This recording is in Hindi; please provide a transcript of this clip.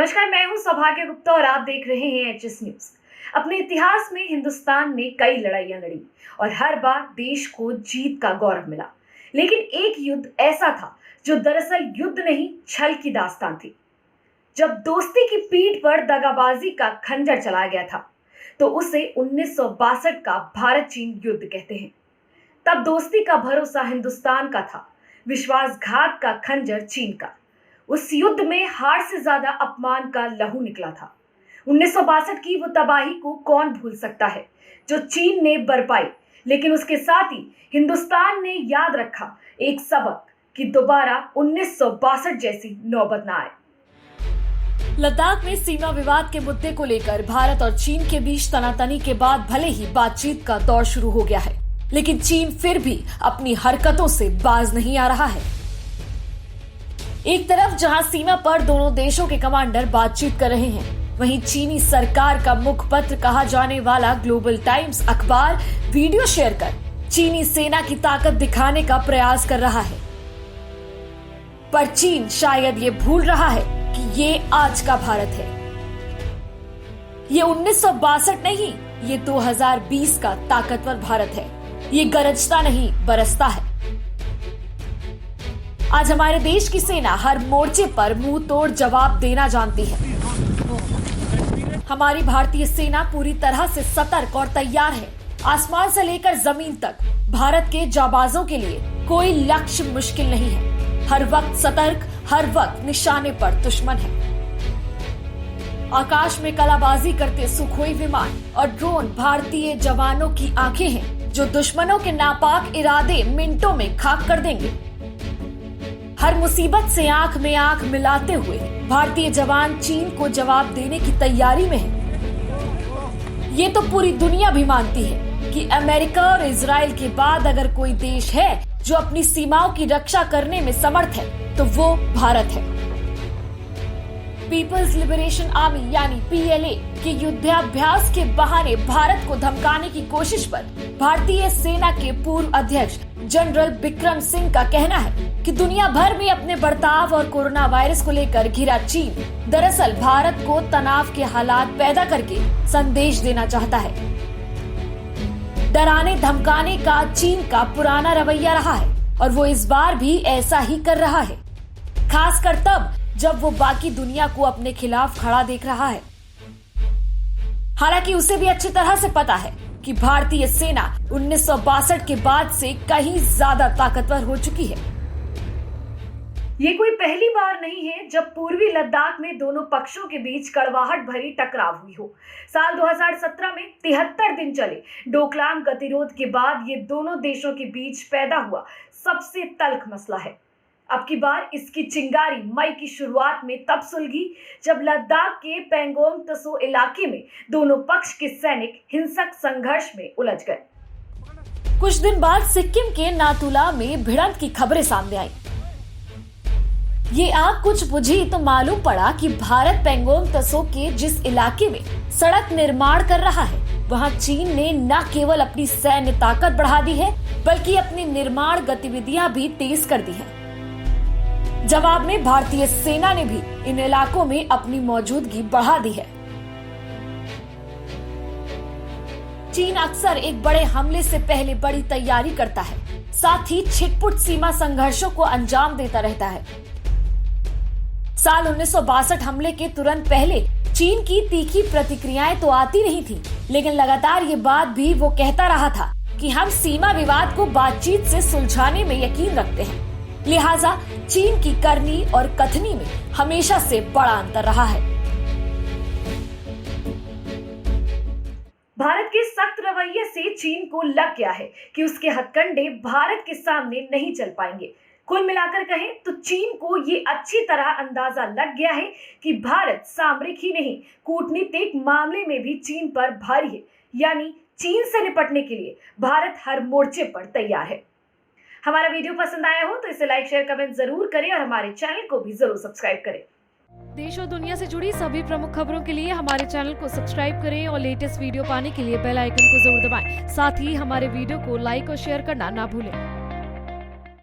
नमस्कार, मैं हूं सौभाग्य गुप्ता और आप देख रहे हैं एचएस न्यूज। अपने इतिहास में हिंदुस्तान ने कई लड़ाइयां लड़ी और हर बार देश को जीत का गौरव मिला। लेकिन एक युद्ध ऐसा था जो दरअसल युद्ध नहीं, छल की दास्तान थी। जब दोस्ती की पीठ पर दगाबाजी का खंजर चलाया गया था तो उसे 1962 का भारत चीन युद्ध कहते हैं। तब दोस्ती का भरोसा हिंदुस्तान का था, विश्वासघात का खंजर चीन का। उस युद्ध में हार से ज्यादा अपमान का लहू निकला था। 1962 की वो तबाही को कौन भूल सकता है जो चीन ने बरपाई। लेकिन उसके साथ ही हिंदुस्तान ने याद रखा एक सबक कि दोबारा 1962 जैसी नौबत ना आए। लद्दाख में सीमा विवाद के मुद्दे को लेकर भारत और चीन के बीच तनातनी के बाद भले ही बातचीत का दौर शुरू हो गया है, लेकिन चीन फिर भी अपनी हरकतों से बाज नहीं आ रहा है। एक तरफ जहां सीमा पर दोनों देशों के कमांडर बातचीत कर रहे हैं, वहीं चीनी सरकार का मुखपत्र कहा जाने वाला ग्लोबल टाइम्स अखबार वीडियो शेयर कर चीनी सेना की ताकत दिखाने का प्रयास कर रहा है। पर चीन शायद ये भूल रहा है कि ये आज का भारत है। ये 1962 नहीं, ये 2020 का ताकतवर भारत है। ये गरजता नहीं, बरसता है। आज हमारे देश की सेना हर मोर्चे पर मुंह तोड़ जवाब देना जानती है। हमारी भारतीय सेना पूरी तरह से सतर्क और तैयार है। आसमान से लेकर जमीन तक भारत के जाबाजों के लिए कोई लक्ष्य मुश्किल नहीं है। हर वक्त सतर्क, हर वक्त निशाने पर दुश्मन है। आकाश में कलाबाजी करते सुखोई विमान और ड्रोन भारतीय जवानों की आंखें हैं जो दुश्मनों के नापाक इरादे मिनटों में खाक कर देंगे। हर मुसीबत से आंख में आंख मिलाते हुए भारतीय जवान चीन को जवाब देने की तैयारी में है। ये तो पूरी दुनिया भी मानती है कि अमेरिका और इजराइल के बाद अगर कोई देश है जो अपनी सीमाओं की रक्षा करने में समर्थ है तो वो भारत है। पीपल्स लिबरेशन आर्मी यानी पीएलए के युद्धाभ्यास के बहाने भारत को धमकाने की कोशिश पर भारतीय सेना के पूर्व अध्यक्ष जनरल बिक्रम सिंह का कहना है कि दुनिया भर में अपने बर्ताव और कोरोना वायरस को लेकर घिरा चीन दरअसल भारत को तनाव के हालात पैदा करके संदेश देना चाहता है। डराने धमकाने का चीन का पुराना रवैया रहा है और वो इस बार भी ऐसा ही कर रहा है, खासकर तब जब वो बाकी दुनिया को अपने खिलाफ खड़ा देख रहा है। हालांकि उसे भी अच्छी तरह से पता है कि भारतीय सेना 1962 के बाद से कहीं ज्यादा ताकतवर हो चुकी है। ये कोई पहली बार नहीं है जब पूर्वी लद्दाख में दोनों पक्षों के बीच कड़वाहट भरी टकराव हुई हो। साल 2017 में 73 दिन चले डोकलाम गतिरोध के बाद ये दोनों देशों के बीच पैदा हुआ सबसे तल्ख मसला है। अब की बार इसकी चिंगारी मई की शुरुआत में तब सुलगी जब लद्दाख के पेंगोंग त्सो इलाके में दोनों पक्ष के सैनिक हिंसक संघर्ष में उलझ गए। कुछ दिन बाद सिक्किम के नाथुला में भिड़ंत की खबरें सामने आई। ये आग कुछ बुझी तो मालूम पड़ा कि भारत पेंगोंग त्सो के जिस इलाके में सड़क निर्माण कर रहा है वहां चीन ने न केवल अपनी सैन्य ताकत बढ़ा दी है बल्कि अपनी निर्माण गतिविधियां भी तेज कर दी है। जवाब में भारतीय सेना ने भी इन इलाकों में अपनी मौजूदगी बढ़ा दी है। चीन अक्सर एक बड़े हमले से पहले बड़ी तैयारी करता है, साथ ही छिटपुट सीमा संघर्षों को अंजाम देता रहता है। साल 1962 हमले के तुरंत पहले चीन की तीखी प्रतिक्रियाएं तो आती रही थी, लेकिन लगातार ये बात भी वो कहता रहा था कि हम सीमा विवाद को बातचीत से सुलझाने में यकीन रखते हैं। लिहाजा चीन की करनी और कथनी में हमेशा से बड़ा अंतर रहा है। भारत के सख्त रवैये से चीन को लग गया है कि उसके हथकंडे भारत के सामने नहीं चल पाएंगे। कुल मिलाकर कहें तो चीन को ये अच्छी तरह अंदाजा लग गया है कि भारत सामरिक ही नहीं, कूटनीतिक मामले में भी चीन पर भारी है। यानी चीन से निपटने के लिए भारत हर मोर्चे पर तैयार है। हमारा वीडियो पसंद आया हो तो इसे लाइक, शेयर, कमेंट जरूर करें और हमारे चैनल को भी जरूर सब्सक्राइब करें। देश और दुनिया से जुड़ी सभी प्रमुख खबरों के लिए हमारे चैनल को सब्सक्राइब करें और लेटेस्ट वीडियो पाने के लिए बेल आइकन को जरूर दबाएं। साथ ही हमारे वीडियो को लाइक और शेयर करना ना भूलें।